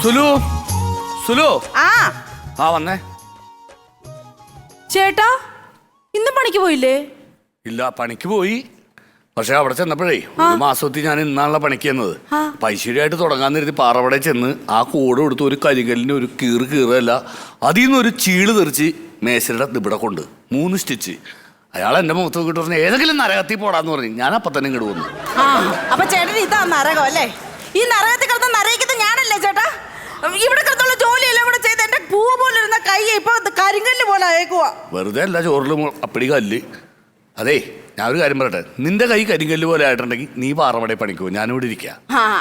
സുലു സുലു ആ വന്നേ. ചേട്ടാ ഇന്ന് പണിക്ക് പോയില്ലേ? ഇല്ല, പണിക്ക് പോയി. പക്ഷെ അവിടെ ചെന്നപ്പോഴേ ഒരു മാസത്തിൽ ഞാൻ ഇന്നാണല്ലോ പണിക്ക് ചെന്നത്. പൈശ്ശേരിയായിട്ട് തുടങ്ങാന്നിരുത്തി പാറവടയിൽ ചെന്ന് ആ കൂടെ കൊടുത്ത് ഒരു കരികല്ലിന് ഒരു കീറല്ല, അതിൽ നിന്നൊരു ചീള് തെറിച്ച് മേശയുടെ ഇവിടെ കൊണ്ട് 3 സ്റ്റിച്ച്. അയാൾ എന്റെ മുഖത്ത് നോക്കിട്ട് പറഞ്ഞു ഏതെങ്കിലും നരകത്തിൽ പോടാന്ന് പറഞ്ഞു. ഞാൻ അപ്പം തന്നെ ഇങ്ങോട്ട് വന്നു. അപ്പൊ ചേട്ടൻ ഇതാ നരകം അല്ലേ? ഈ നരകത്തിൽ കിടന്ന് നരകിക്കുന്നത് ഞാനല്ലേ ചേട്ടാ? ഇവിടെ കിടന്നുള്ള ജോലിയെല്ലാം കൂടെ ചെയ്ത് എന്റെ പൂ പോലെ ഇരുന്ന കൈ ഇപ്പൊ കരിങ്കല്ല് പോലെ അയക്കുവാ. വെറുതെ അല്ല ചോറിലും അപ്പടി കല്ല്. അതേ ഞാൻ ഒരു കാര്യം പറയട്ടെ, നിന്റെ കൈ കരിങ്കല്ല് പോലെ ആയിട്ടുണ്ടെങ്കിൽ നീ പാറവടയിൽ പണിക്ക് പോകും, ഞാനിവിടെ ഇരിക്കാം.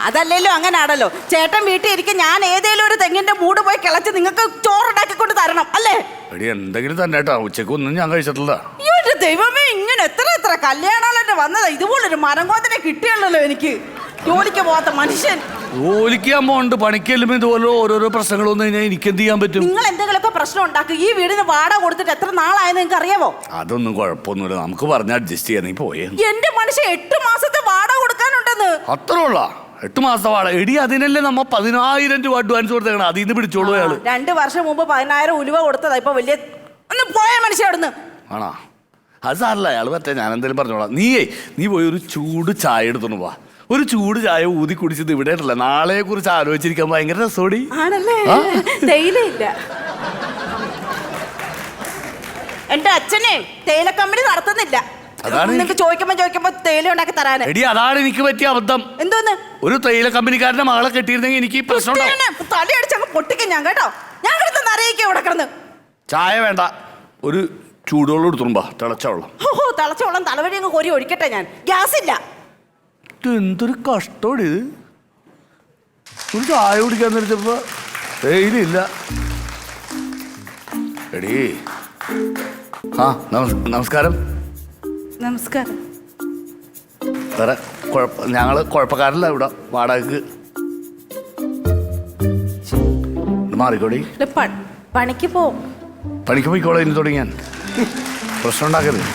അതല്ലല്ലോ, അങ്ങനാണല്ലോ. ചേട്ടൻ വീട്ടിൽ ഇരിക്കും, ഞാൻ ഏതെങ്കിലും ഒരു തെങ്ങിന്റെ മൂട് പോയി കിളച്ച് നിങ്ങൾക്ക് ചോറുണ്ടാക്കിക്കൊണ്ട് തരണം അല്ലേ? എടി എന്തെങ്കിലും തന്നെ കേട്ടോ, ഉച്ചക്ക് ഒന്നും ഞാൻ കഴിച്ചിട്ടില്ല. ദൈവമേ, ഇങ്ങനെ എത്ര കല്യാണങ്ങളെ വന്നതാ. ഇതുപോലൊരു മരങ്കോത്തിനെ കിട്ടിയല്ലോ എനിക്ക്. ജോലിക്ക് പോകാത്ത മനുഷ്യൻ. ജോലിക്ക് ഞാൻ പോകണ്ട്, പണിക്ക് ചെല്ലുമ്പോ ഇതുപോലെ ഓരോരോ പ്രശ്നങ്ങൾ വന്നു കഴിഞ്ഞാൽ എനിക്ക് എന്ത് ചെയ്യാൻ പറ്റും? നിങ്ങൾ എന്തെങ്കിലുമൊക്കെ പ്രശ്നം ഉണ്ടാക്കും. ഈ വീടിന് വാടക കൊടുത്തിട്ട് എത്ര നാളായെന്ന് നിങ്ങൾക്ക് അറിയാമോ? അതൊന്നും കുഴപ്പമൊന്നുമില്ല, നമുക്ക് പറഞ്ഞ് അഡ്ജസ്റ്റ് ചെയ്യാൻ. നീ പോയേ. എന്റെ മനുഷ്യ 8 മാസത്തെ വാടക കൊടുക്കാനുണ്ടെന്ന്. അത്ര ഉള്ള 8 മാസത്തെ വാടക? എടി അതിനല്ലേ നമ്മ 10,000 രൂപ അഡ്വാൻസ് കൊടുത്തേക്കണം, അതിൽ നിന്ന് പിടിച്ചോളൂ അയാള്. 2 വർഷം മുമ്പ് 10,000 ഉലുവ കൊടുത്തതാ. ഇപ്പൊ വലിയ ഒന്ന് പോയ മനുഷ്യ അവിടുന്ന്. ആണോ? അത് സാറില്ല, അയാൾ പറ്റേ, ഞാൻ എന്തായാലും പറഞ്ഞോളാം. നീ പോയി ഒരു ചൂട് ചായ എടുത്തോണ്ട് പോവാ. ഒരു ചൂട് ചായ ഊതി കുടിച്ചത് ഇവിടെ ആയിട്ടല്ല, നാളെയെ കുറിച്ച് ആലോചിച്ചിരിക്കാൻ ഭയങ്കര രസോടി. ആണല്ലേ? തേയിലയില്ല. എന്റെ അച്ഛനെ തേയില കമ്പനി നടത്തുന്നില്ല. നിങ്ങൾക്ക് ചോദിക്കുമ്പോ തേയില ഉണ്ടാക്കി തരാൻ. എടി അതാണ് എനിക്ക് പറ്റിയ അബദ്ധം. എന്തോന്ന്? ഒരു തേയില കമ്പനിക്കാരന്റെ മകളെ കെട്ടിയിരുന്നെങ്കിൽ എനിക്ക് പ്രശ്നം തലയടിച്ചങ്ങ് പൊട്ടിക്കും ഞാൻ കേട്ടോ. ഞാൻ കിടന്ന് അറിയിക്കാം ഇവിടെ കിടന്ന്. ചായ വേണ്ട, ഒരു ചൂടുവെള്ളം എടുത്തുമ്പോ തിളച്ച വെള്ളം. തിളച്ച വെള്ളം തലവഴി അങ്ങ് കോരി ഒഴിക്കട്ടെ. ഞാൻ ഗ്യാസ് ഇല്ല. എന്തൊരു കഷ്ടോടി ഇത്. ഒരു ചായ കുടിക്കാൻ നേരിച്ചപ്പോ തേയിലില്ല. എടീ നമസ്കാരം. നമസ്കാരം. വേറെ ഞങ്ങള് കുഴപ്പക്കാരല്ല, ഇവിടെ വാടകക്ക് മാറിക്കോടി. പണിക്ക് പോവും. പണിക്ക് പോയിക്കോളെ ഇനി തുടങ്ങിയാൻ. പ്രശ്നം ഉണ്ടാക്കരുത്.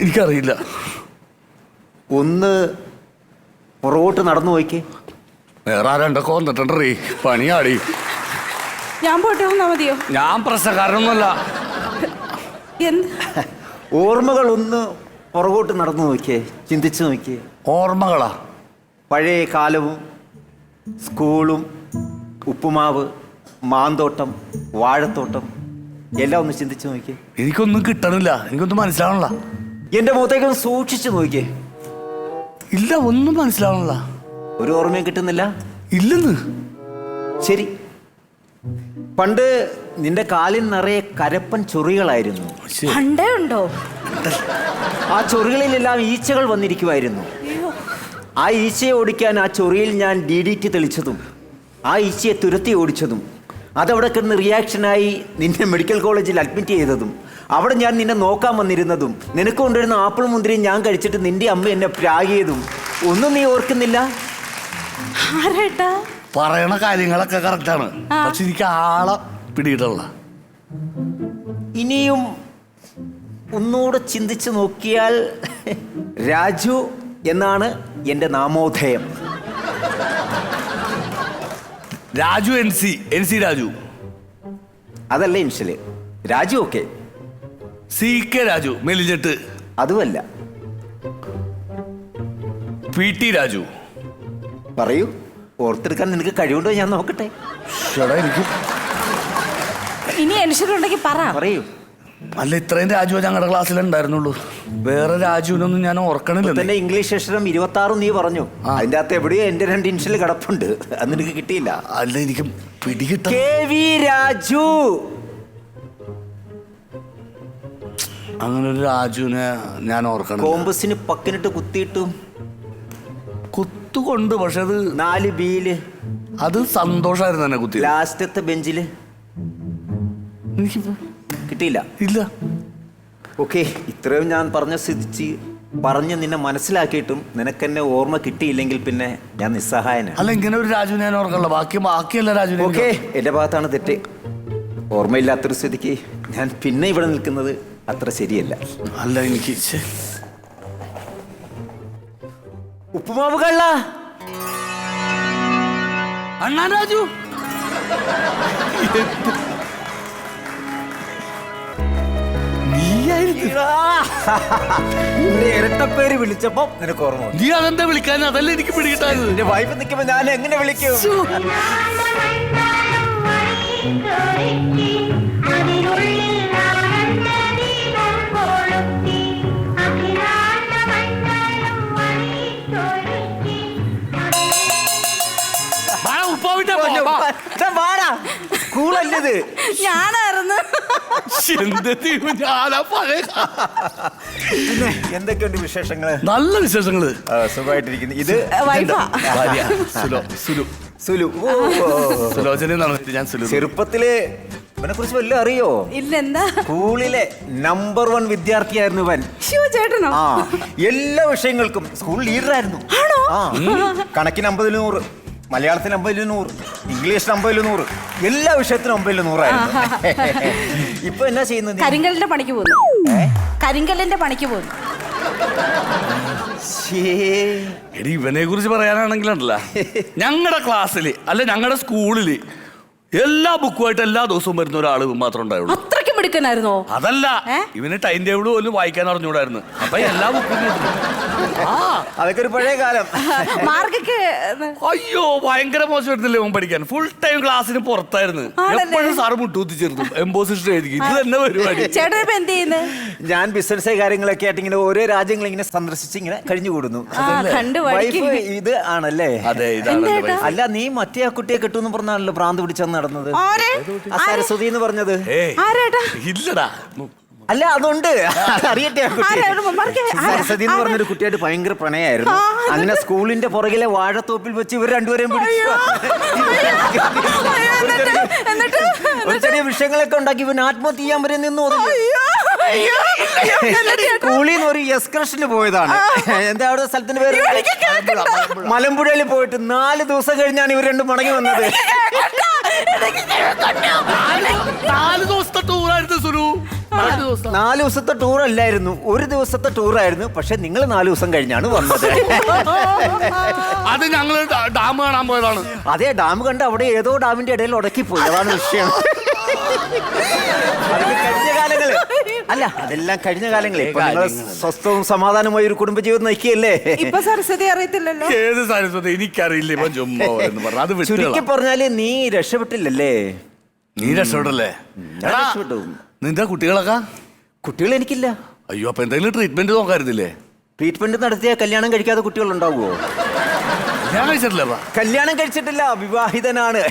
എനിക്കറിയില്ല. ഒന്ന് പുറകോട്ട് നടന്നു പോയിക്കേ. വേറെ ആരണ്ടൊക്കെ വന്നിട്ടുണ്ടീ, പണിയാടി. ഞാൻ പോയിട്ട് വന്നാ മതിയോ? ഞാൻ പ്രശ്നക്കാരനൊന്നുമല്ല. ഓർമ്മകൾ ഒന്ന് പുറകോട്ട് നടന്നു നോക്കിയേ, ചിന്തിച്ചു നോക്കിയേ. ഓർമ്മകളാ? പഴയ കാലവും സ്കൂളും ഉപ്പുമാവ്, മാന്തോട്ടം, വാഴത്തോട്ടം എല്ലാം ഒന്ന് ചിന്തിച്ചു നോക്കിയേ. എനിക്കൊന്നും കിട്ടണില്ല, എനിക്കൊന്നും മനസ്സിലാവണില്ല. എന്റെ മുഖത്തേക്കൊന്ന് സൂക്ഷിച്ചു നോക്കിയേ. ഇല്ല, ഒന്നും മനസ്സിലാവണില്ല. ഒരു ഓർമ്മയും കിട്ടുന്നില്ല? ഇല്ലെന്ന്. ശരി, പണ്ട് നിന്റെ കാലിൽ നിറയെ കരപ്പൻ ചൊറികളായിരുന്നു. പണ്ടേ ഉണ്ടോ? ആ ചൊറികളിലെല്ലാം ഈച്ചകൾ വന്നിരിക്കുമായിരുന്നു. ആ ഈച്ചയെ ഓടിക്കാൻ ആ ചൊറിയിൽ ഞാൻ DDT തെളിച്ചതും ആ ഈച്ചയെ തുരത്തി ഓടിച്ചതും അതവിടെ കിടന്ന് റിയാക്ഷനായി നിന്നെ മെഡിക്കൽ കോളേജിൽ അഡ്മിറ്റ് ചെയ്തതും അവിടെ ഞാൻ നിന്നെ നോക്കാൻ വന്നിരുന്നതും നിനക്ക് കൊണ്ടുവരുന്ന ആപ്പിൾ മുന്തിരിയും ഞാൻ കഴിച്ചിട്ട് നിന്റെ അമ്മ എന്നെ പ്രാഗിയതും ഒന്നും നീ ഓർക്കുന്നില്ല? പറയണ കാര്യങ്ങളൊക്കെ കറക്റ്റാണ്, പക്ഷെ എനിക്ക് ആളെ പിടിയിട്ടല്ല. ഇനിയും ഒന്നുകൂടെ ചിന്തിച്ചു നോക്കിയാൽ രാജു എന്നാണ് എൻ്റെ നാമോദയം. രാജു NC രാജു അതല്ല ഇൻഷല്. രാജു ഓക്കെ. CK രാജു മെലിഞ്ഞിട്ട് അതുമല്ല. PT രാജു. പറയൂ, ഓർത്തെടുക്കാൻ നിനക്ക് കഴിവുണ്ടോ ഞാൻ നോക്കട്ടെ. എനിക്ക് ഇനി അനുസരിച്ചുണ്ടെങ്കിൽ പറയൂ. അല്ല, ഇത്രയും രാജു ഞങ്ങളുടെ ക്ലാസ്സിൽ ഉണ്ടായിരുന്നുള്ളൂ, വേറെ രാജുവിനൊന്നും ഞാൻ ഓർക്കണില്ല. തന്നെ ഇംഗ്ലീഷ് അക്ഷരം 26 നീ പറഞ്ഞു. അതിന്റെ അകത്ത് എവിടെയോ എന്റെ 2 ഇൻഷല് കിടപ്പുണ്ട്, അത് നിനക്ക് കിട്ടിയില്ല. അല്ല, എനിക്ക് പിടികിട്ട. KV രാജു. അങ്ങനെ ഒരു രാജുവിനെ ഞാൻ ഓർക്കണം. കോമ്പസിന് പക്കിനിട്ട് കുത്തിയിട്ടും കുത്തുകൊണ്ട്, പക്ഷെ അത് 4 ബിയില് അത് സന്തോഷമായിരുന്നു തന്നെ കുത്തി. ലാസ്റ്റത്തെ ബെഞ്ചില് എനിക്ക് കിട്ടിയില്ല. ഇല്ല. ഓക്കെ, ഇത്രയും ഞാൻ പറഞ്ഞ് നിന്നെ മനസ്സിലാക്കിയിട്ടും നിനക്കെന്നെ ഓർമ്മ കിട്ടിയില്ലെങ്കിൽ പിന്നെ ഞാൻ നിസ്സഹായനാണ്. അല്ല, ഇങ്ങനെ ഒരു രാജുവിനെ ഞാൻ ഓർക്കണല്ലോ, ബാക്കിയല്ല രാജുവിനെ. ഓക്കെ, എന്റെ ഭാഗത്താണ് തെറ്റ്. ഓർമ്മയില്ലാത്തൊരു സ്ഥിതിക്ക് ഞാൻ പിന്നെ ഇവിടെ നിൽക്കുന്നത് അത്ര ശരിയല്ല. അല്ല, എനിക്ക് ഉപ്പുമാവ് കള്ള. അണ്ണാ രാജു ഇരട്ടപ്പേര് വിളിച്ചപ്പോ നിനക്ക് ഓർമ്മ വന്നു. നീ അതെന്താ വിളിക്കാൻ? അതല്ലേ എനിക്ക് പിടികിട്ടാത്. എന്റെ വൈഫ് നിൽക്കുമ്പോ ഞാൻ എങ്ങനെ വിളിക്കും? സ്കൂളല്ലത്. ഞാനായിരുന്നു. ഞാനാ പഴയ. പിന്നെ എന്തൊക്കെയുണ്ട് വിശേഷങ്ങള്? നല്ല വിശേഷങ്ങള്. സുഖമായിട്ടിരിക്കുന്നു. ഇത് വൈഫാ. ഭാര്യ സുലു. സുലു. സുലോചന എന്നാണ് ഞാൻ സുലു. ചെറുപ്പത്തില് ഇവനെ കുറിച്ച് വല്ല അറിയോ? ഇല്ല. എന്താ? സ്കൂളിലെ നമ്പർ 1 വിദ്യാർത്ഥിയായിരുന്നു ഇവൻ. ചേട്ടനോ? ആ, എല്ലാ വിഷയങ്ങൾക്കും സ്കൂൾ ലീഡറായിരുന്നു. ആ, കണക്കിന് 50-100, മലയാളത്തിന് 50-100, ഇംഗ്ലീഷിന് 50-100, എല്ലാ വിഷയത്തിനും 50-100 ഇപ്പൊ എന്നാ ചെയ്യുന്നത്? കരിങ്കല്ലിന്റെ പണിക്ക് പോകുന്നു. കരിങ്കല്ലിന്റെ പണിക്ക് പോകുന്നു. എടി ഇവനെ കുറിച്ച് പറയാനാണെങ്കിലല്ല, ഞങ്ങളുടെ ക്ലാസ്സില് അല്ല ഞങ്ങളുടെ സ്കൂളില് എല്ലാ ബുക്കുമായിട്ട് എല്ലാ ദിവസവും വരുന്ന ഒരാൾ മാത്രം ഉണ്ടായുള്ളൂ. അത്രയ്ക്കും മിടുക്കനായിരുന്നോ? അതല്ല, ഇവന് ടൈം ടേബിൾ പോലും വായിക്കാൻ അറിഞ്ഞൂടായിരുന്നു. അപ്പൊ എല്ലാ ബുക്കും അതൊക്കെ ഒരു പഴയ കാലം. മാർക്കൊക്കെ അയ്യോ ഭയങ്കര മോശമായിരുന്നില്ലേ അവൻ പഠിക്കാൻ. ഫുൾ ടൈം ക്ലാസ്സിന് പുറത്തായിരുന്നു. എപ്പോഴും സാറ് മുട്ടുകുത്തിച്ചിരുന്നു എംബോസിഷൻ എഴുതി. ഇത് തന്നെ പരിപാടി. ചേട്ടൻ ഇപ്പൊ എന്ത് ചെയ്യുന്നു? ഞാൻ ബിസിനസ് കാര്യങ്ങളൊക്കെ ആയിട്ട് ഇങ്ങനെ ഓരോ രാജ്യങ്ങൾ ഇങ്ങനെ സന്ദർശിച്ച് ഇങ്ങനെ കഴിഞ്ഞുകൂടുന്നു. വൈഫ് ഇത് ആണല്ലേ? അതെ, ഇതാണ്. അല്ല, നീ മറ്റേ ആ കുട്ടിയെ കിട്ടുമെന്ന് പറഞ്ഞാണല്ലോ ഭ്രാന്ത് പിടിച്ചെന്ന് നടന്നത്. സരസ്വതി എന്ന് പറഞ്ഞത് ഇല്ലടാ. അല്ല, അതുണ്ട്, അറിയട്ടെ. സരസ്വതി എന്ന് പറഞ്ഞൊരു കുട്ടിയായിട്ട് ഭയങ്കര പ്രണയായിരുന്നു. അങ്ങനെ സ്കൂളിന്റെ പുറകിലെ വാഴത്തോപ്പിൽ വെച്ച് ഇവർ രണ്ടുപേരെയും പിടിച്ചു. ഒരു ചെറിയ വിഷയങ്ങളൊക്കെ ഉണ്ടാക്കി ഇവൻ ആത്മഹത്യ ചെയ്യാൻ വരെ നിന്നു. സ്കൂളിൽ നിന്ന് ഒരു എക്സ്കർഷന് പോയതാണ്. എന്താ അവിടെ സ്ഥലത്തിന്റെ പേര്? മലമ്പുഴയിൽ പോയിട്ട് 4 ദിവസം കഴിഞ്ഞാണ് ഇവർ രണ്ടും മടങ്ങി വന്നത്. 4 ദിവസത്തെ ടൂറായിരുന്നു സുരു. 4 ദിവസത്തെ ടൂർ അല്ലായിരുന്നു, 1 ദിവസത്തെ ടൂറായിരുന്നു. പക്ഷെ നിങ്ങൾ 4 ദിവസം കഴിഞ്ഞാണ് വന്നത്. അത് ഞങ്ങള് ഡാം കാണാൻ പോയതാണ്. അതെ, ഡാം കണ്ട് അവിടെ ഏതോ ഡാമിന്റെ ഇടയിൽ ഉടക്കിപ്പോയി. അതാണ് വിഷയം. കഴിഞ്ഞ കാലങ്ങള് അല്ല, അതെല്ലാം കഴിഞ്ഞ കാലങ്ങളെ. ഇപ്പൊ നിങ്ങൾ സ്വസ്ഥവും സമാധാനമായ ഒരു കുടുംബജീവിതം നയിക്കുകയല്ലേ. ഇപ്പൊ സരസ്വതി അറിയത്തില്ലല്ലോ. ഏത് സരസ്വതി? എനിക്കറിയില്ല. ഇപ്പൊ ചുമ്മാ എന്ന് പറഞ്ഞു. അത് ചുരുക്കി പറഞ്ഞാല് നീ രക്ഷപ്പെട്ടില്ലല്ലേ? നീ രക്ഷപ്പെട്ടല്ലേ? രക്ഷപ്പെട്ടു. നിന്റെ കുട്ടികളൊക്കെ? കുട്ടികൾ എനിക്കില്ല. അയ്യോ, അപ്പൊ എന്തെങ്കിലും ട്രീറ്റ്മെന്റ് നോക്കായിരുന്നില്ലേ? ട്രീറ്റ്മെന്റ് നടത്തിയ കല്യാണം കഴിക്കാതെ കുട്ടികൾ ഉണ്ടാവുമോ? ഞാൻ കഴിച്ചിട്ടില്ല. കല്യാണം കഴിച്ചിട്ടില്ല, വിവാഹിതനാണ്.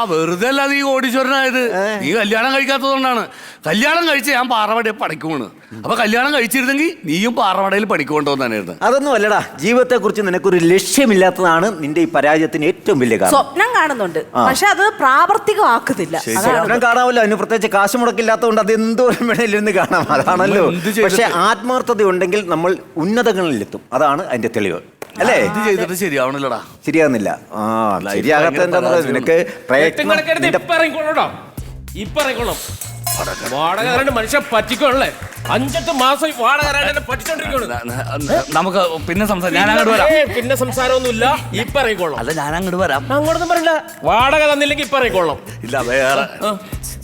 വെറുതെ അല്ല നീ കോടീശ്വരനായത്. നീ കല്യാണം കഴിക്കാത്തതുകൊണ്ടാണ്. കല്യാണം കഴിച്ച് ഞാൻ പാറവടയിൽ പണിക്കുവാണ്. അപ്പൊ കല്യാണം കഴിച്ചിരുന്നെങ്കിൽ നീയും പാറവടയിൽ പണിക്കൊണ്ടോന്നായിരുന്നു. അതൊന്നും അല്ലടാ, ജീവിതത്തെ കുറിച്ച് നിനക്കൊരു ലക്ഷ്യമില്ലാത്തതാണ് നിന്റെ ഈ പരാജയത്തിന് ഏറ്റവും വലിയ കാരണം. സ്വപ്നം കാണുന്നുണ്ട്, പക്ഷെ അത് പ്രാവർത്തികമാക്കുന്നില്ല. സ്വപ്നം കാണാമല്ലോ, അതിന് പ്രത്യേകിച്ച് കാശ് മുടക്കില്ലാത്തതുകൊണ്ട് അത് എന്തോരം വേണേലിരുന്ന് കാണാം. അതാണല്ലോ. പക്ഷെ ആത്മാർത്ഥത ഉണ്ടെങ്കിൽ നമ്മൾ ഉന്നതങ്ങളിലെത്തും. അതാണ് അതിന്റെ തെളിവ്, അല്ലേ? ഇത് ചെയ്തിട്ട് ശരിയാവണില്ലടാ. ശരിയാവുന്നില്ല. ശരിയാകാത്ത എന്താ? നിനക്ക് വാടക മനുഷ്യൻ പറ്റിക്കോളേ. 5-8 മാസം വാടക പറ്റിച്ചോണ്ടിരിക്കുന്നു. നമുക്ക് പിന്നെ സംസാരിക്കാം. ഞാൻ അങ്ങോട്ട് വരാം. പിന്നെ സംസാരമൊന്നുമില്ല. ഇപ്പൊ ഇറങ്ങിക്കോളാം. അല്ല, ഞാൻ അങ്ങോട്ട് വരാം. അങ്ങോട്ടൊന്നും പറയണ്ട. വാടക തന്നില്ലെങ്കിൽ ഇപ്പൊ ഇറങ്ങിക്കോളാം. ഇല്ല, വേറെ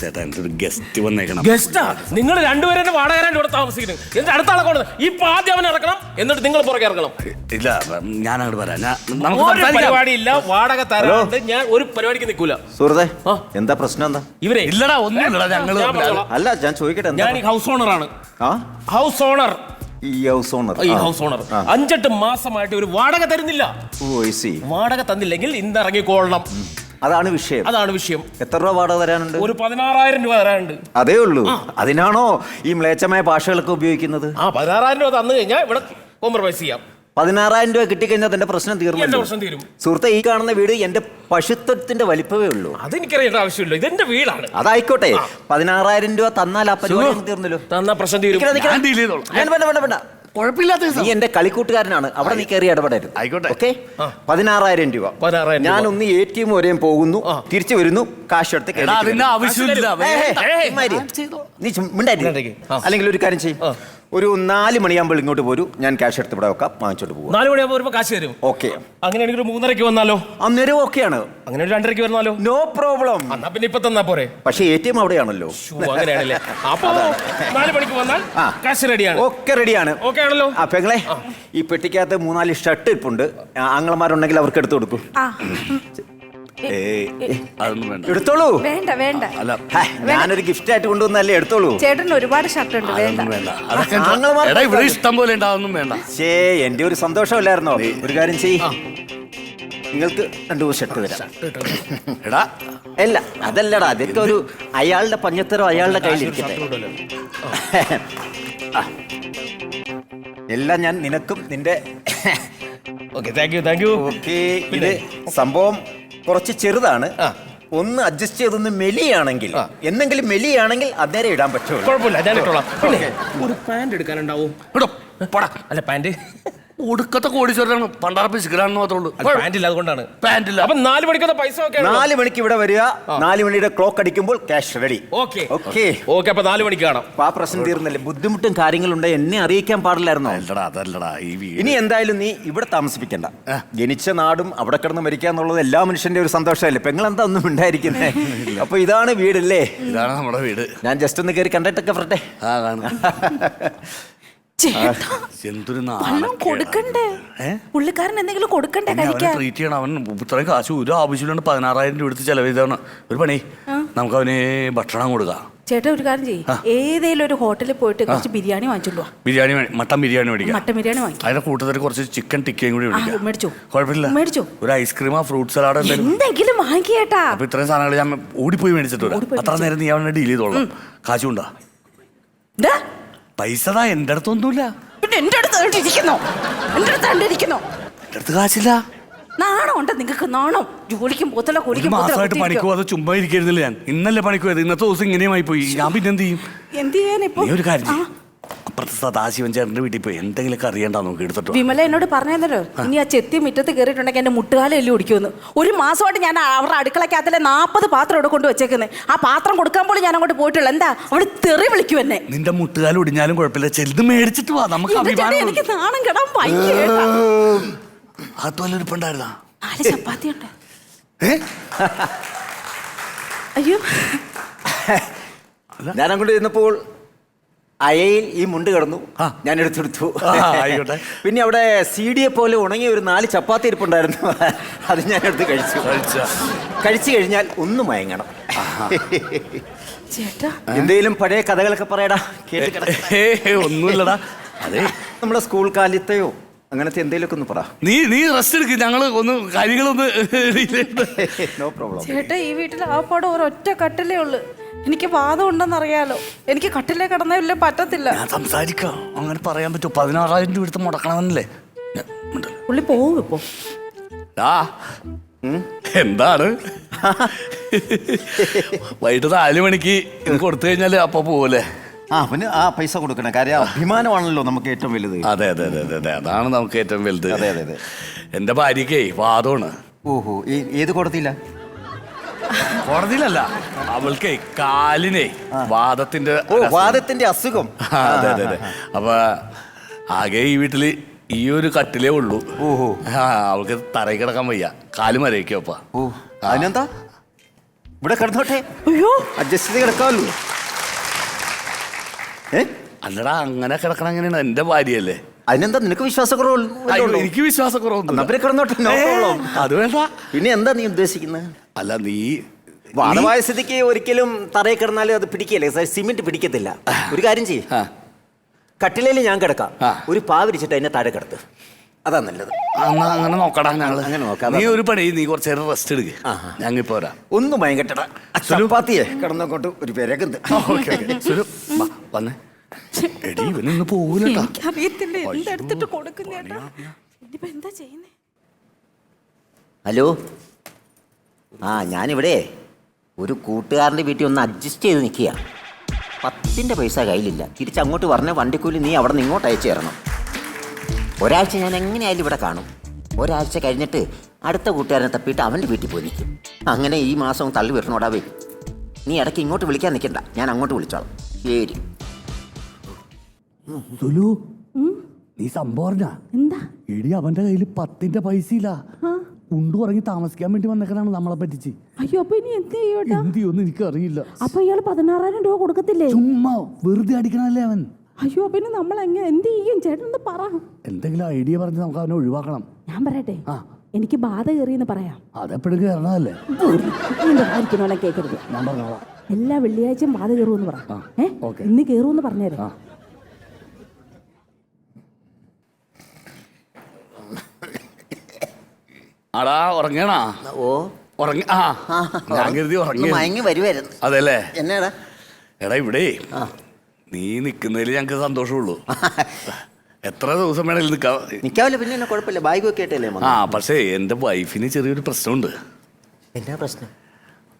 ചേട്ടാ, എന്റെ ഒരു ഗസ്റ്റ് വന്നേക്കണം. ഗസ്റ്റാ? നിങ്ങൾ രണ്ടുപേരും വാടക ഇവിടെ താമസിക്കുന്നത്. എന്റെ അടുത്ത ആളെ കൊണ്ടത് ഇപ്പൊ ആദ്യം അവൻ ഇറക്കണം, എന്നിട്ട് നിങ്ങൾ പുറകെ ഇറങ്ങണം. ഇല്ല, ഞാൻ അങ്ങോട്ട് വരാം. ഒരു പരിപാടിയില്ല. വാടക തരാണ്ട് ഞാൻ ഒരു പരിപാടിക്ക് നിൽക്കൂല. സുഹൃത്തെ, എന്താ പ്രശ്നം? എന്താ ഇവരെ? ഇല്ലടാ, ഒന്നുമില്ലടാ. ഞങ്ങള് അല്ല, ഞാൻ ചോദിക്കട്ടെ. ഞാൻ ഈ ഹൗസ് ഓണറാണ്. House owner. ഈ ഹൗസ് ഓണർ 5-8 മാസമായിട്ട് ഒരു വാടക തരുന്നില്ല. വാടക തന്നില്ലെങ്കിൽ ഇന്ന് ഇറങ്ങിക്കോളണം. അതാണ് വിഷയം. അതാണ് വിഷയം. എത്ര രൂപ വാടക തരാനുണ്ട്? ഒരു 16,000 രൂപ തരാനുണ്ട്. അതേ ഉള്ളൂ. അതിനാണോ ഈ മ്ലേച്ഛമായ ഭാഷകളൊക്കെ ഉപയോഗിക്കുന്നത്? 16,000 രൂപ തന്നു കഴിഞ്ഞാൽ ഇവിടെ കോംപ്രമൈസ് ചെയ്യാം. 16,000 രൂപ കിട്ടിക്കഴിഞ്ഞാൽ തന്റെ പ്രശ്നം തീർന്നു. പ്രശ്നം തീരും. സുഹൃത്തെ, ഈ കാണുന്ന വീട് എന്റെ പശുത്വത്തിന്റെ വലിപ്പമേ ഉള്ളൂ. അതെനിക്കറിയേണ്ട ആവശ്യമില്ല. ഇതെന്റെ വീടാണ്. അതായിക്കോട്ടെ. 16,000 രൂപ തന്നാൽ ആ പരിപാടി തീർന്നല്ലോ. തന്നാ പ്രശ്നം തീരും. വേണ്ട, കുഴപ്പമില്ലാത്ത നീ എന്റെ കളിക്കൂട്ടുകാരനാണ്. അവിടെ നീ കയറി ഇടപെടരുത്. ആയിക്കോട്ടെ. ഓക്കെ. 16,000 രൂപ. ഞാനൊന്ന് ATM വരെയും പോകുന്നു, തിരിച്ചു വരുന്നു, കാശ് എടുത്ത്. അതിന്റെ ആവശ്യമില്ല. നീ മിണ്ടായിരിക്കും. അല്ലെങ്കിൽ ഒരു കാര്യം ചെയ്യും, ഒരു 4 മണിയാകുമ്പോൾ ഇങ്ങോട്ട് പോരൂ, ഞാൻ ക്യാഷ് എടുത്ത് ഇവിടെ വെക്കാം, വാങ്ങിച്ചോട്ട് പോവാം. 4 മണിയാകുമ്പോൾ വരുമ്പോൾ കാശ് തരും. ഓക്കെ. അങ്ങനെയാണെങ്കിൽ ഒരു 3:30 വന്നാലോ? അന്നേരം ഓക്കെയാണ്. അങ്ങനെ ഒരു 2:30 വന്നാലോ? No problem. എന്നാ പിന്നെ ഇപ്പൊ തന്നാ പോരെ? പക്ഷേ ATM അവിടെയാണല്ലോ. അങ്ങനെയാണല്ലേ? അപ്പൊ 4 മണിക്ക് വന്നാൽ കാശ് റെഡിയാണ്. ഒക്കെ റെഡിയാണ്. ഓക്കെ ആണല്ലോ? ആ പെങ്ങളെ, ഈ പെട്ടിക്കകത്ത് 3-4 ഷർട്ട് ഇപ്പുണ്ട്. ആങ്ങളമാരുണ്ടെങ്കിൽ അവർക്ക് എടുത്തു കൊടുക്കും. അതൊന്നും വേണ്ട. എടുത്തോളൂ. വേണ്ട വേണ്ട. അല്ല, ഞാനൊരു ഗിഫ്റ്റ് ആയിട്ട് കൊണ്ടുവന്നല്ലേ, എടുത്തോളൂ. ചേട്ടന് ഒരുപാട് ഷർട്ട് ഉണ്ട്. വേണ്ട അതൊന്നും വേണ്ട. അതൊക്കെ എടാ ഇവിടെ ഇഷ്ടം പോലെ ഉണ്ട്, അതൊന്നും വേണ്ട. ശേ, എന്റെ ഒരു സന്തോഷമല്ലായിരുന്നോ? ഒരു കാര്യം ചെയ്യ്, നിങ്ങൾക്ക് 2 ഷർട്ട് തരാം. എടാ അല്ല, അതല്ലടാ, അതൊക്കെ ഒരു അയാളുടെ പഞ്ഞത്തരം അയാളുടെ കയ്യിലിരിക്കട്ടെ. എല്ലാം ഞാൻ നിനക്കും നിന്റെ. Okay, thank you. ഓക്കെ, ഇത് സംഭവം കുറച്ച് ചെറുതാണ്. ഒന്ന് അഡ്ജസ്റ്റ് ചെയ്തൊന്ന് മെലിയാണെങ്കിൽ, എന്തെങ്കിലും മെലിയാണെങ്കിൽ അന്നേരം ഇടാൻ പറ്റുമോ? കുഴപ്പമില്ല, ഞാൻ ഇട്ടോളാം. പിന്നെ ഒരു പാന്റ് എടുക്കാനുണ്ടാവും. അല്ല, പാന്റ് ഒടുക്കത്തെ കോടീശ്വരനാണ്, പണ്ടാറ പിശുക്കലാണെന്ന് മാത്രമേ ഉള്ളൂ. പാന്റ് ഇല്ല, അതുകൊണ്ടാണ്. പാന്റില്ല. അപ്പൊ 4 മണിക്കൊക്കെ പൈസ ഒക്കെ 4 മണിക്ക് ഇവിടെ വരിക. 4 മണിയുടെ ക്ലോക്ക് അടിക്കുമ്പോൾ ക്യാഷ് റെഡി. ഓക്കെ. ഓക്കെ. അപ്പൊ 4 മണിക്ക് കാണാം. ആ പ്രശ്നം തീർന്നല്ലേ? ബുദ്ധിമുട്ടും കാര്യങ്ങളുണ്ട്, എന്നെ അറിയിക്കാൻ പാടില്ലായിരുന്നോ? അതല്ലടാ ഈ വീട്. ഇനി എന്തായാലും നീ ഇവിടെ താമസിപ്പിക്കണ്ട. ജനിച്ച നാടും അവിടെ കിടന്ന് മരിക്കാന്നുള്ളത് എല്ലാ മനുഷ്യന്റെ ഒരു സന്തോഷമല്ലേ? പെങ്ങളെന്താ ഒന്നും ഉണ്ടായിരിക്കുന്നേ? അപ്പൊ ഇതാണ് വീടല്ലേ? ഇതാണ് നമ്മുടെ വീട്. ഞാൻ ജസ്റ്റ് ഒന്ന് കയറി കണ്ടിട്ടൊക്കെ വരട്ടെ. ആ കാണും. എന്തൊരു കൊടുക്കണ്ടേ? പുള്ളിക്കാരൻ എന്തെങ്കിലും കൊടുക്കണ്ടേ കഴിക്കാൻ? ട്രീറ്റ് ചെയ്യണം. അവൻ ഇത്രയും കാശ് ഒരു ആവശ്യമില്ലാണ്ട് 16,000 രൂപ എടുത്ത് ചെലവ് ചെയ്താണ്. ഒരു പണി, നമുക്ക് അവന് ഭക്ഷണം കൊടുക്കാം. ചേട്ടാ ഒരു കാര്യം ചെയ്യും, ഏതെങ്കിലും ഒരു ഹോട്ടലിൽ പോയിട്ട് കുറച്ച് ബിരിയാണി വാങ്ങിച്ചോളൂ. ബിരിയാണി, മട്ടൻ ബിരിയാണി മേടിക്കാം. മട്ടൻ ബിരിയാണി വാങ്ങിക്കും. അതിന്റെ കൂട്ടത്തിൽ കുറച്ച് ചിക്കൻ ടിക്കയും കൂടി മേടിക്കാം. മേടിച്ചോ? കുഴപ്പമില്ല, മേടിച്ചോ. ഒരു ഐസ്ക്രീമോ ഫ്രൂട്ട് സലാഡ് എന്തെങ്കിലും വാങ്ങിക്കേട്ടാ. അപ്പൊ ഇത്രയും സാധനങ്ങൾ ഞാൻ ഓടിപ്പോയി മേടിച്ചിട്ട് വരാം. അത്ര നേരം നീ അവനെ ഡീൽ ചെയ്തോളാം. കാശുണ്ടാ? പൈസ എന്റെ അടുത്തൊന്നുമില്ല. പിന്നെ എന്റെ അടുത്ത് ഇരിക്കുന്നോ? എന്റെ അടുത്ത് കണ്ടിരിക്കുന്നോ? എന്റെ അടുത്ത് കാശില്ല. നാണം ഉണ്ട് നിങ്ങൾക്ക്? നാണം. ജോലിക്കും പോത്തല്ല, കൂലിക്കും മാസമായിട്ട് പണിക്ക് പോകാതെ ചുമ്മാ ഇരിക്കരുന്നില്ല. ഞാൻ ഇന്നല്ലേ പണിക്ക് പോയത്, ഇന്നത്തെ ദിവസം ഇങ്ങനെയുമായി പോയി. ഞാൻ പിന്നെ എന്ത് ചെയ്യും? എന്ത് ചെയ്യാനിപ്പോ? ഒരു കാര്യം, അപ്പുറത്തെ സദാശിവൻ ചേട്ടന്റെ വീട്ടിൽ പോയി എന്തെങ്കിലുമൊക്കെ അറിയണ്ട നോക്കി എടുത്തിട്ടോ. വിമല എന്നോട് പറഞ്ഞല്ലോ, ഇനി ആ ചെത്തി മുറ്റത്ത് കയറിയിട്ടുണ്ടെങ്കിൽ എന്റെ മുട്ടുകാലം എല്ലാം ഒടിക്കുമെന്ന്. ഒരു മാസമായിട്ട് ഞാൻ അവരുടെ അടുക്കളക്കകത്തിലെ 40 പാത്രം ഇവിടെ കൊണ്ട് വെച്ചേക്കുന്നത്. ആ പാത്രം കൊടുക്കാൻ പോലും ഞാൻ അങ്ങോട്ട് പോയിട്ടുള്ള. എന്താ അവിടെ തെറി വിളിക്കും എന്നെ. നിന്റെ മുട്ടുകാലം ഒടിഞ്ഞാലും കുഴപ്പമില്ല, ചെലുത് മേടിച്ചിട്ട് വാ. നമുക്ക് എനിക്ക് നാണം കെടാൻ പയ്യ. അതുപോലെ ഇരിപ്പുണ്ടായിരുന്നാ? 4 ചപ്പാത്തി ഉണ്ട്. അയ്യോ, ഞാൻ അങ്ങോട്ട് ചെന്നപ്പോൾ അയയിൽ ഈ മുണ്ട് കിടന്നു, ഞാൻ എടുത്തെടുത്തു. ആയിക്കോട്ടെ. പിന്നെ അവിടെ CD പോലെ ഉണങ്ങിയ ഒരു 4 ചപ്പാത്തി ഇരിപ്പുണ്ടായിരുന്നു, അത് ഞാൻ എടുത്ത് കഴിച്ചു കഴിഞ്ഞാൽ ഒന്ന് മയങ്ങണം. ചേട്ടാ എന്തെങ്കിലും പഴയ കഥകളൊക്കെ പറയടാ, കേട്ട്. ഒന്നുമില്ലടാ, അതെ നമ്മുടെ സ്കൂൾ കാലത്തെയോ അങ്ങനത്തെ എന്തെങ്കിലുമൊക്കെ ഒന്ന് പറ. നീ റെസ്റ്റ് എടുക്ക്, ഞങ്ങള് ഒന്ന് കാര്യങ്ങളൊന്ന്. No problem. ചേട്ടാ ഈ വീട്ടിൽ ആ പാടെ ഒരൊറ്റ കട്ടിലേ ഉള്ളു. എനിക്ക് വാദം ഉണ്ടെന്നറിയാലോ. എനിക്ക് കട്ടിലേ കിടന്നില്ല, പറ്റത്തില്ല. ഞാൻ സംസാരിക്കാം, അങ്ങനെ പറയാൻ പറ്റുമോ? 16,000 രൂപ എടുത്ത് മുടക്കണമെന്നല്ലേ? പുള്ളി പോവും ഇപ്പൊ. എന്താണ് വൈകിട്ട് 4 മണിക്ക് കൊടുത്തു കഴിഞ്ഞാല് അപ്പൊ പോവല്ലേ? അവന് ആ പൈസ കൊടുക്കണം, കാര്യം അഭിമാനമാണല്ലോ നമുക്ക് ഏറ്റവും വലുത്. അതെ അതെ അതെ അതെ, അതാണ് നമുക്ക് ഏറ്റവും വലുത്. അതെ അതെ അതെ. എന്റെ ഭാര്യക്കേ വാദമാണ്. ഓഹോ, ഏത് കോടതിയില്ല? കോടതിയിലല്ല, അവൾക്കേ കാലിനെ വാദത്തിന്റെ വാദത്തിന്റെ അസുഖം. അതെ അതെ അതെ. അപ്പൊ ആകെ ഈ വീട്ടില് ഈ ഒരു കട്ടിലേ ഉള്ളൂ. ഓഹോ. അവൾക്ക് തറയിൽ കിടക്കാൻ വയ്യ, കാല് മരയ്ക്കപ്പ. ഓ, അതിനെന്താ, ഇവിടെ കിടന്നോട്ടെ. അയ്യോ, അഡ്ജസ്റ്റ് ചെയ്ത് കിടക്കാമല്ലോ. അല്ലടാ, അങ്ങനെ കിടക്കണം എങ്ങനെയാണ്? എന്റെ ഭാര്യയല്ലേ. അതിനെന്താ, നിനക്ക് വിശ്വാസക്കുറവ്? എനിക്ക് വിശ്വാസക്കുറവൊന്നും. കിടന്നോട്ടെ, നോ പ്രോബ്ലം. അത് വേണ്ട. പിന്നെ എന്താ നീ ഉദ്ദേശിക്കുന്നത്? അല്ല, നീ വാദമായ സ്ഥിതിക്ക് ഒരിക്കലും തറയിൽ കിടന്നാലും അത് പിടിക്കല്ലേ, സിമെന്റ് പിടിക്കത്തില്ല. ഒരു കാര്യം ചെയ്യ്, കട്ടിലേല് ഞാൻ കിടക്കാം, ഒരു പാവിരിച്ചിട്ട് അതിനെ താഴെ കിടത്ത്, അതാ നല്ലത്. അങ്ങനെ നോക്കടാ, ഞങ്ങള് അങ്ങനെ നോക്കാം. നീ ഒരു പണി, നീ കുറച്ചു നേരം റെസ്റ്റ് എടുക്ക്, ഞങ്ങൾ ഇപ്പൊ വരാം. ഒന്നും മയങ്കട്ടടാ, ചപ്പാത്തിയെ കിടന്നോട്ട് ഒരു പേരൊക്കെ വന്നേ. എടി, ഇവനൊന്ന് പോകൂലട്ടാ. എനിക്കറിയത്തില്ല എന്തെടുത്തിട്ട് കൊടുക്കുന്നേട്ടാ. ഇനിയിപ്പോ എന്താ ചെയ്യുന്നേ? ഹലോ, ഞാനിവിടെ ഒരു കൂട്ടുകാരൻ്റെ വീട്ടിൽ ഒന്ന് അഡ്ജസ്റ്റ് ചെയ്ത് നിൽക്കുക. 10 പൈസ കയ്യിലില്ല. തിരിച്ചങ്ങോട്ട് പറഞ്ഞ വണ്ടിക്കൂലി നീ അവിടെ നിന്ന് ഇങ്ങോട്ട് അയച്ചു തരണം. ഒരാഴ്ച ഞാൻ എങ്ങനെയായാലും ഇവിടെ കാണും. ഒരാഴ്ച കഴിഞ്ഞിട്ട് അടുത്ത കൂട്ടുകാരനെ തപ്പിയിട്ട് അവൻ്റെ വീട്ടിൽ പോയി നിൽക്കും. അങ്ങനെ ഈ മാസം തള്ളി വരണോടാവേ. നീ ഇടയ്ക്ക് ഇങ്ങോട്ട് വിളിക്കാൻ നിൽക്കണ്ട, ഞാൻ അങ്ങോട്ട് വിളിച്ചോളാം. ശരി. സുലു, നീ സംഭവം അറിഞ്ഞാ? എന്താ? എടി അവന്റെ കയ്യിൽ 10 പൈസ ഇല്ല. ഉണ്ടു ഉറങ്ങി താമസിക്കാൻ വേണ്ടി വന്നേക്കണാണ് നമ്മളെ പറ്റിച്ച്. അയ്യോ, അപ്പൊ ഇനി എന്ത് ചെയ്യോട്ടാ? എന്ത് ചെയ്യുമെന്ന് എനിക്കറിയില്ല. അപ്പൊ ഇയാള് 16,000 രൂപ കൊടുക്കത്തില്ലേ? ചുമ്മാ വെറുതെ അടിക്കണല്ലേ അവൻ. അയ്യോ, പിന്നെ നമ്മൾ എങ്ങനെ എന്ത് ചെയ്യും? ചേട്ടൻ ഒന്ന് പറ. എന്തെങ്കിലും ഐഡിയ പറഞ്ഞ് നമുക്ക് അവനെ ഒഴിവാക്കണം. ഞാൻ പറയട്ടെ, ആ. എനിക്ക് ബാധ കയറിയെന്ന് പറയാം. അതെപ്പോഴും കയറണതല്ലേ? ആയിരിക്കണോലെ കേൾക്കരുത്. ഞാൻ പറഞ്ഞോളാം. എല്ലാ വെള്ളിയാഴ്ചയും ബാധ കയറുമെന്ന് പറ. ഓക്കേ. ഇന്ന് കയറുമെന്ന് പറഞ്ഞേരെ. ആടാ ഉറങ്ങണാ? ഓ ഉറങ്ങി. ആ ഞാൻ കരുതി ഉറങ്ങി. മയങ്ങി വരുമായിരുന്നു. അതെല്ലേ? എന്നാടാ? എടാ ഇവിടെ നീ നിക്കുന്നതിൽ ഞങ്ങക്ക് സന്തോഷമുള്ളൂ. എത്ര ദിവസം വേണേലും നിക്കാവില്ല, പിന്നെ എന്നെ കുഴപ്പമില്ല. ബാഗ് ഒക്കെ ആയിട്ടല്ലേ? പക്ഷേ എന്റെ വൈഫിന് ചെറിയൊരു പ്രശ്നമുണ്ട്. എന്നാ പ്രശ്നം?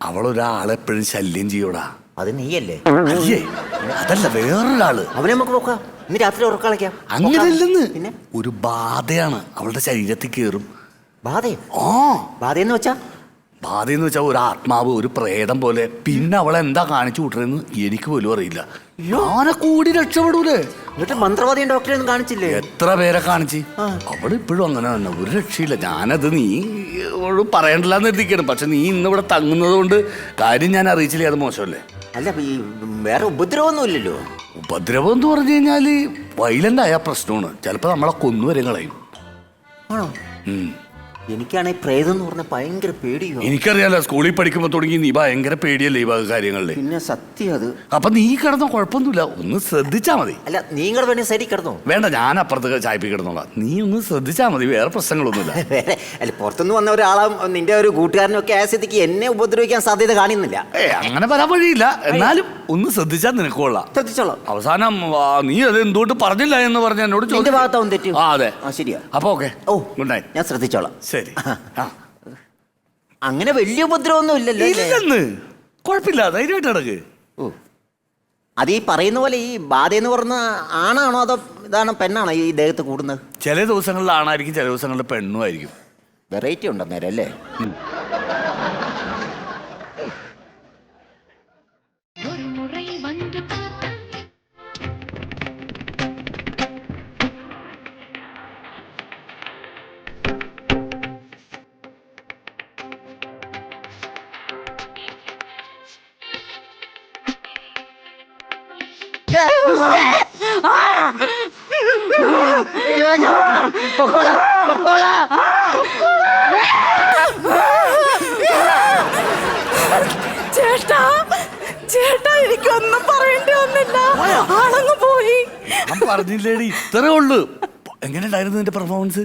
അവളൊരാളെപ്പോഴും ശല്യം ചെയ്യൂടാ. അത് നീയല്ലേ? അയ്യേ, അതല്ല, വേറൊരാള്. അവനെ നമുക്ക് നോക്കാം. ഇന്ന് രാത്രി ഉറക്കളയ്ക്കാം. അങ്ങനെയല്ലെന്ന്. പിന്നെ ഒരു ബാധയാണ് അവളുടെ ശരീരത്തിൽ കയറും. ബാധയോ? ആ, ബാധയെന്ന് വെച്ചാ? ബാധയെന്ന് വെച്ചാൽ ഒരു ആത്മാവ്, ഒരു പ്രേതം പോലെ. പിന്നെ അവളെ എന്താ കാണിച്ചു കൂട്ടരെന്ന് എനിക്ക് പോലും അറിയില്ല. ഞാനെ കൂടി രക്ഷപ്പെടൂലേ. എന്നിട്ട് മന്ത്രവാദിയും ഡോക്ടറെ ഒന്നും കാണിച്ചില്ലേ? എത്ര പേരെ കാണിച്ച്. അവളിപ്പോഴും അങ്ങനെ തന്നെ, ഒരു രക്ഷയില്ല. ഞാനത് നീ പറയണ്ടില്ലാന്ന് എത്തിക്കണം. പക്ഷെ നീ ഇന്നിവിടെ തങ്ങുന്നത് കൊണ്ട് കാര്യം ഞാൻ അറിയിച്ചില്ലേ, അത് മോശമല്ലേ? അല്ല, ഈ വേറെ ഉപദ്രവമൊന്നും ഇല്ലല്ലോ? ഉപദ്രവം എന്ന് പറഞ്ഞു കഴിഞ്ഞാല് വയലന്റ് ആയ പ്രശ്നമാണ്. ചിലപ്പോ നമ്മളെ കൊന്നുവരെ കളയും. ആണോ? എനിക്കാണെങ്കിൽ പ്രേതം എന്ന് പറഞ്ഞ ഭയങ്കര പേടിയോ. എനിക്കറിയാലോ, സ്കൂളിൽ പഠിക്കുമ്പോ തുടങ്ങി നീ ഭയങ്കര പേടിയല്ലേ ഈ വക കാര്യങ്ങളില്. പിന്നെ സത്യം അത്. അപ്പൊ നീ കിടന്നോ, കുഴപ്പമൊന്നുമില്ല. ഒന്ന് ശ്രദ്ധിച്ചാ മതി. അല്ല, നീങ്ങൾ വേണേ സൈഡിൽ കിടന്നോ? വേണ്ട, ഞാൻ അപ്പുറത്ത് ചായപ്പി കിടന്നോളാം. നീ ഒന്ന് ശ്രദ്ധിച്ചാ മതി, വേറെ പ്രശ്നങ്ങളൊന്നുമില്ല. വേറെ അല്ല, പുറത്തുനിന്ന് വന്ന ഒരാളെ നിന്റെ ഒരു കൂട്ടുകാരനും ഒക്കെ ആയ സ്ഥിതിക്ക് എന്നെ ഉപദ്രവിക്കാൻ സാധ്യത കാണുന്നില്ല. അങ്ങനെ വരാൻ വഴിയില്ല. എന്നാലും ഒന്ന് ശ്രദ്ധിച്ചാൽ നിനക്ക് കൊള്ളാം. ശ്രദ്ധിച്ചോളാം. അവസാനം നീ അത് എന്തുകൊണ്ട് പറഞ്ഞില്ല എന്ന് പറഞ്ഞ എന്നോട് നിന്റെ ഭാഗത്താവും തെറ്റ്. അതെ, ശരിയാ. അപ്പൊ ഓക്കെ. ഓ, ഗുഡ് നൈറ്റ്. ഞാൻ ശ്രദ്ധിച്ചോളാം. ശരി. അങ്ങനെ വലിയ ഉപദ്രവമൊന്നും ഇല്ലല്ലോ? ഇല്ലെന്ന്. കുഴപ്പമില്ല, ധൈര്യമായിട്ട് കിടക്ക്. ഓ, അത് ഈ പറയുന്ന പോലെ ഈ ബാധയെന്ന് പറഞ്ഞ ആണാണോ അതോ ഇതാണ് പെണ്ണാണോ ഈ ദേഹത്ത് കൂടുന്നത്? ചില ദിവസങ്ങളിൽ ആണായിരിക്കും, ചില ദിവസങ്ങളിൽ പെണ്ണും ആയിരിക്കും. വെറൈറ്റി ഉണ്ടെന്നേരം അല്ലേ? ചേട്ടാ, ചേട്ടാ, എനിക്കൊന്നും പറയേണ്ടി വന്നില്ല. ആളങ്ങ് പോയി. ഞാൻ പറഞ്ഞില്ലേടി, ഇത്രേ ഉള്ളു. എങ്ങനെയുണ്ടായിരുന്നു നിന്റെ പെർഫോമൻസ്?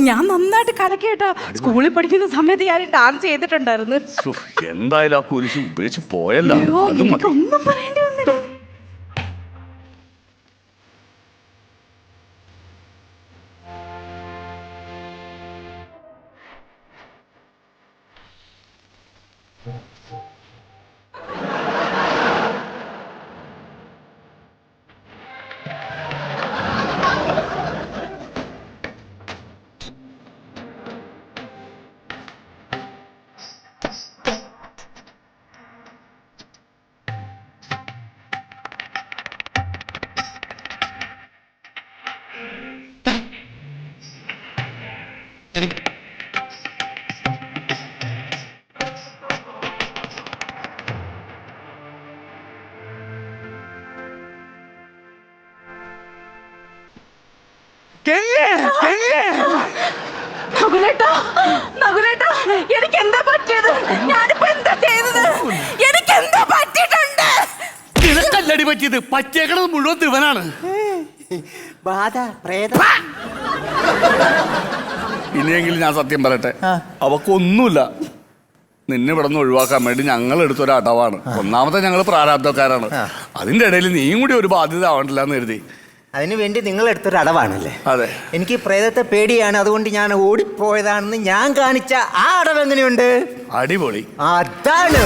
ഞാൻ നന്നായിട്ട് കലക്കേട്ടാ. സ്കൂളിൽ പഠിക്കുന്ന സമയത്ത് ഞാൻ ഡാൻസ് ചെയ്തിട്ടുണ്ടായിരുന്നു. എന്തായാലും ആ കുരിശ് ഉപയോഗിച്ച് പോയല്ല. എനിക്കൊന്നും പറയേണ്ടി വന്നില്ല. എനിക്ക് എന്താ പറ്റിയത്? ഞാനിപ്പോ എന്താ ചെയ്തത്? എനിക്ക് എന്താ പറ്റിയിട്ടുണ്ട്? നിനക്കല്ലടി പറ്റിയത്, പറ്റിയേക്കണത് മുഴുവൻ ദിവനാണ്. ബാധ, പ്രേതം. ഇനിയെങ്കിലും ഞാൻ സത്യം പറയട്ടെ, അവക്കൊന്നുമില്ല. നിന്നെ ഇവിടെ നിന്ന് ഒഴിവാക്കാൻ വേണ്ടി ഞങ്ങൾ എടുത്തൊരു അടവാണ്. ഒന്നാമത്തെ ഞങ്ങൾ പ്രാരാബ്ധക്കാരാണ്. അതിന്റെ ഇടയിൽ നീയും കൂടി ഒരു ബാധ്യത ആവണ്ടില്ല എന്ന് കരുതി. അതിനു വേണ്ടി നിങ്ങൾ എടുത്തൊരു അടവാണല്ലേ? അതെ. എനിക്ക് പ്രേതത്തെ പേടിയാണ്, അതുകൊണ്ട് ഞാൻ ഓടിപ്പോയതാണെന്ന് ഞാൻ കാണിച്ച ആ അടവ് എങ്ങനെയുണ്ട്? അടിപൊളി. അതാണ്.